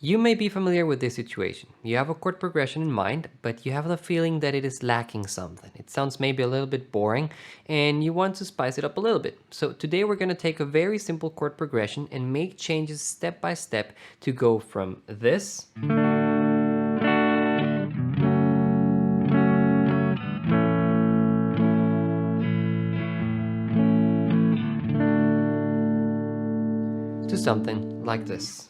You may be familiar with this situation. You have a chord progression in mind, but you have the feeling that it is lacking something. It sounds maybe a little bit boring, and you want to spice it up a little bit. So today we're going to take a very simple chord progression and make changes step by step to go from this to something like this.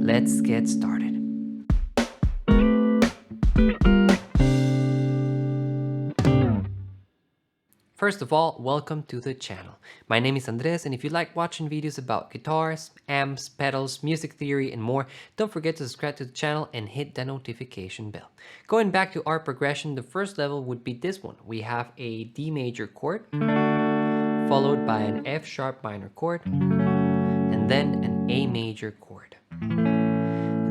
Let's get started. First of all, welcome to the channel. My name is Andres, and if you like watching videos about guitars, amps, pedals, music theory, and more, don't forget to subscribe to the channel and hit the notification bell. Going back to our progression, the first level would be this one. We have a D major chord, followed by an F sharp minor chord, and then an A major chord.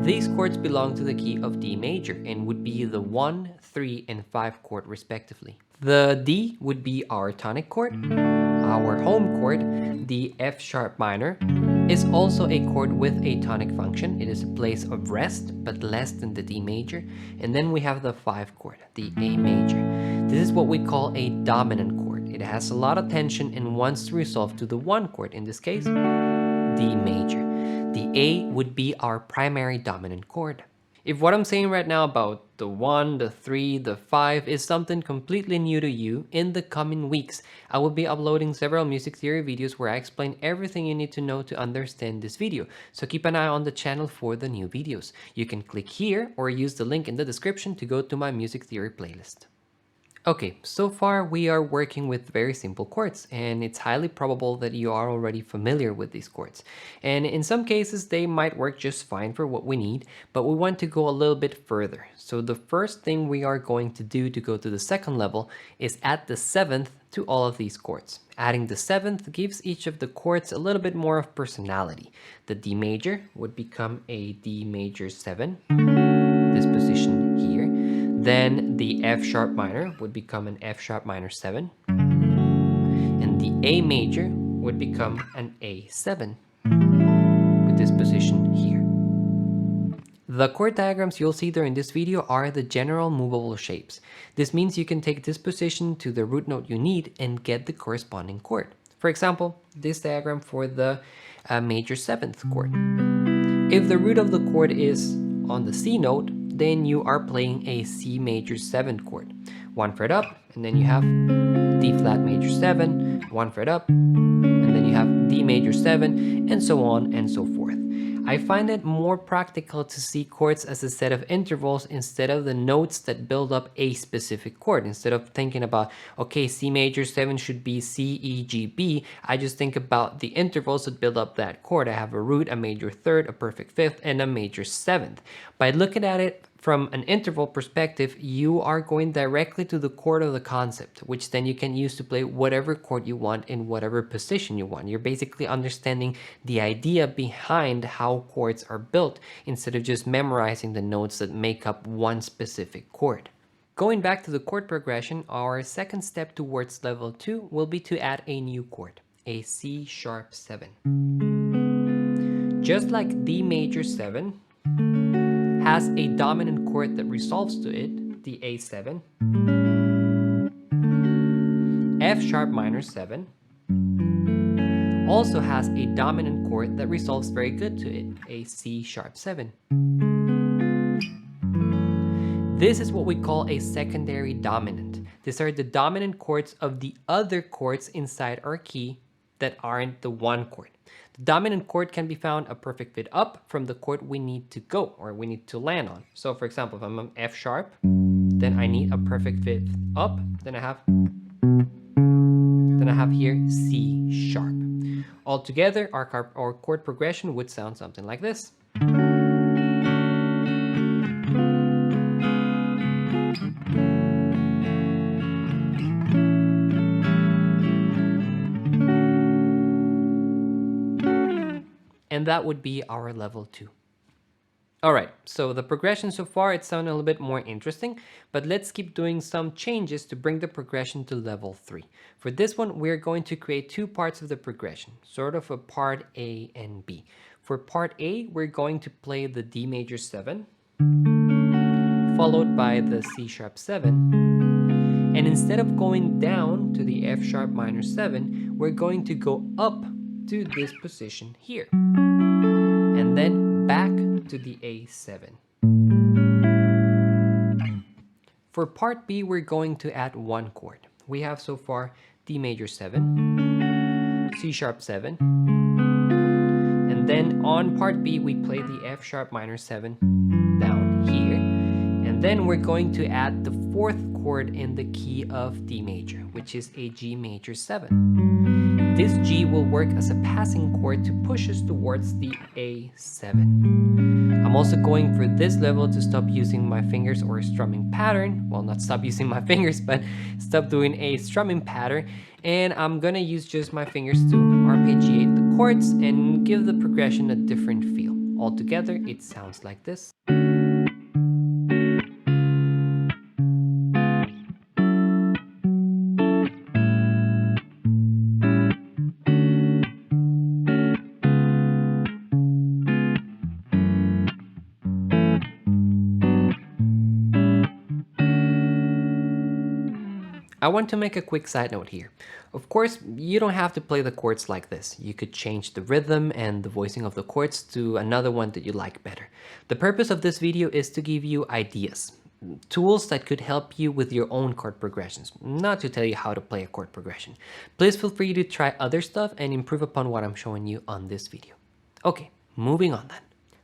These chords belong to the key of D major and would be the 1, 3, and 5 chord respectively. The D would be our tonic chord. Our home chord, the F sharp minor, is also a chord with a tonic function. It is a place of rest, but less than the D major. And then we have the 5 chord, the A major. This is what we call a dominant chord. It has a lot of tension and wants to resolve to the 1 chord, in this case, D major. The A would be our primary dominant chord. If what I'm saying right now about the 1, the 3, the 5 is something completely new to you, in the coming weeks, I will be uploading several music theory videos where I explain everything you need to know to understand this video. So keep an eye on the channel for the new videos. You can click here or use the link in the description to go to my music theory playlist. Okay, so far we are working with very simple chords, and it's highly probable that you are already familiar with these chords. And in some cases they might work just fine for what we need, but we want to go a little bit further. So the first thing we are going to do to go to the second level is add the 7th to all of these chords. Adding the 7th gives each of the chords a little bit more of personality. The D major would become a D major 7, this position here. Then the F sharp minor would become an F sharp minor 7. And the A major would become an A7 with this position here. The chord diagrams you'll see during this video are the general movable shapes. This means you can take this position to the root note you need and get the corresponding chord. For example, this diagram for the major 7th chord. If the root of the chord is on the C note, then you are playing a C major 7 chord. 1 fret up, and then you have D flat major 7, 1 fret up, and then you have D major 7, and so on and so forth. I find it more practical to see chords as a set of intervals instead of the notes that build up a specific chord. Instead of thinking about, okay, C major 7 should be C, E, G, B, I just think about the intervals that build up that chord. I have a root, a major 3rd, a perfect 5th, and a major 7th. By looking at it from an interval perspective, you are going directly to the chord of the concept, which then you can use to play whatever chord you want in whatever position you want. You're basically understanding the idea behind how chords are built instead of just memorizing the notes that make up one specific chord. Going back to the chord progression, our second step towards level 2 will be to add a new chord, a C sharp 7. Just like D major 7 has a dominant chord that resolves to it, the A7, F sharp minor 7 also has a dominant chord that resolves very good to it, a C sharp 7. This is what we call a secondary dominant. These are the dominant chords of the other chords inside our key that aren't the 1 chord. The dominant chord can be found a perfect fit up from the chord we need to go or we need to land on. So for example, if I'm on F sharp, then I need a perfect fit up, then I have here C sharp. Altogether, our chord progression would sound something like this. and that would be our level 2. All right, so the progression so far, it sounded a little bit more interesting, but let's keep doing some changes to bring the progression to level 3. For this one, we're going to create 2 parts of the progression, sort of a part A and B. For part A, we're going to play the D major 7, followed by the C sharp 7, and instead of going down to the F sharp minor 7, we're going to go up to this position here, and then back to the A7. For part B, we're going to add 1 chord. We have so far D major 7, C sharp 7, and then on part B, we play the F sharp minor 7 down here, and then we're going to add the 4th chord in the key of D major, which is a G major 7. This G will work as a passing chord to push us towards the A7. I'm also going for this level to stop using my fingers or a strumming pattern. Well, not stop using my fingers, but stop doing a strumming pattern. And I'm gonna use just my fingers to arpeggiate the chords and give the progression a different feel. Altogether, it sounds like this. I want to make a quick side note here. Of course, you don't have to play the chords like this. You could change the rhythm and the voicing of the chords to another one that you like better. The purpose of this video is to give you ideas, tools that could help you with your own chord progressions, not to tell you how to play a chord progression. Please feel free to try other stuff and improve upon what I'm showing you on this video. Okay, moving on then.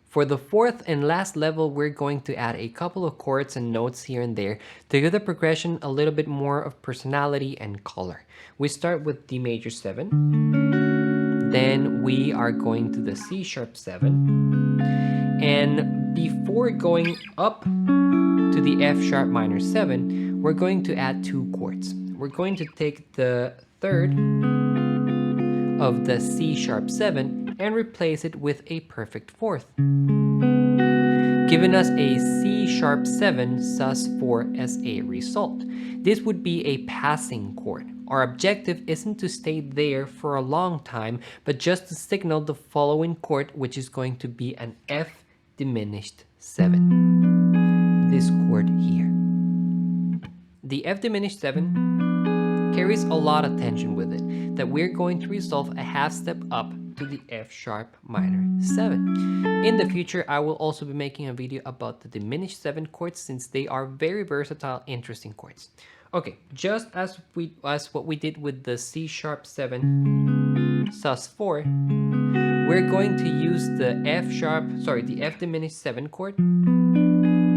For the 4th and last level, we're going to add a couple of chords and notes here and there to give the progression a little bit more of personality and color. We start with D major 7, then we are going to the C sharp 7, and before going up to the F sharp minor 7, we're going to add 2 chords. We're going to take the 3rd of the C sharp 7 and replace it with a perfect 4th, giving us a C sharp 7 sus4 as a result. This would be a passing chord. Our objective isn't to stay there for a long time, but just to signal the following chord, which is going to be an F diminished 7. This chord here. The F diminished 7 carries a lot of tension with it, that we're going to resolve a half step up to the F sharp minor 7. In the future, I will also be making a video about the diminished 7 chords, since they are very versatile, interesting chords. Okay, just as what we did with the C sharp 7 sus4, we're going to use the F diminished 7 chord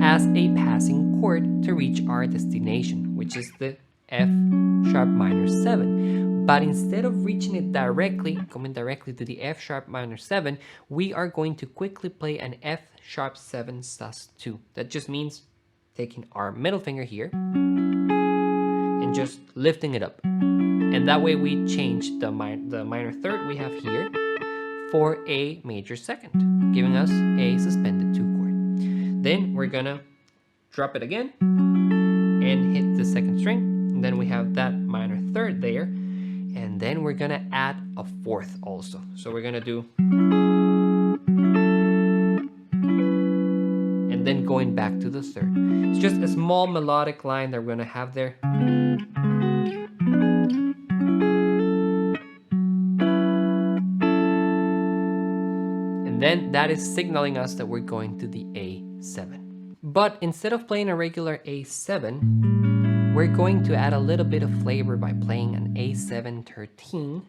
as a passing chord to reach our destination, which is the F sharp minor 7. But instead of reaching it directly, coming directly to the F sharp minor 7, we are going to quickly play an F sharp 7 sus2. That just means taking our middle finger here and just lifting it up. And that way we change the minor 3rd we have here for a major 2nd, giving us a suspended 2 chord. Then we're gonna drop it again and hit the 2nd string. And then we have that minor 3rd there. And then we're gonna add a 4th also. So we're gonna do, and then going back to the 3rd. It's just a small melodic line that we're gonna have there. And then that is signaling us that we're going to the A7. But instead of playing a regular A7, we're going to add a little bit of flavor by playing an A7 13,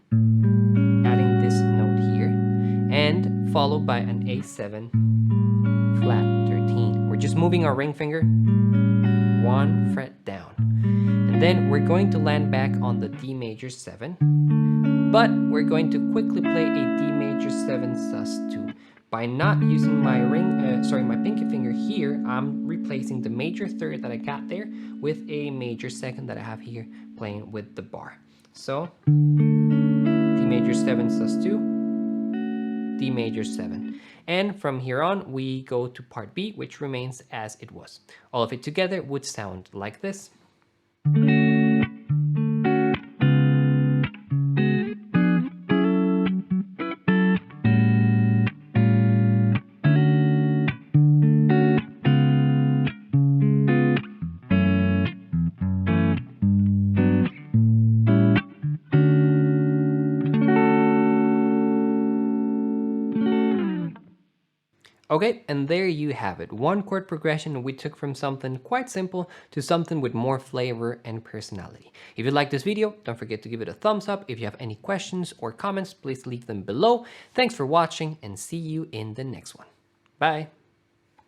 adding this note here, and followed by an A7 flat 13. We're just moving our ring finger 1 fret down. And then we're going to land back on the D major 7, but we're going to quickly play a D major 7 sus2. By not using my my pinky finger here, I'm replacing the major 3rd that I got there with a major 2nd that I have here playing with the bar. So D major 7 sus2, D major 7. And from here on, we go to part B, which remains as it was. All of it together would sound like this. Okay, and there you have it. One chord progression we took from something quite simple to something with more flavor and personality. If you like this video, don't forget to give it a thumbs up. If you have any questions or comments, please leave them below. Thanks for watching and see you in the next one. Bye.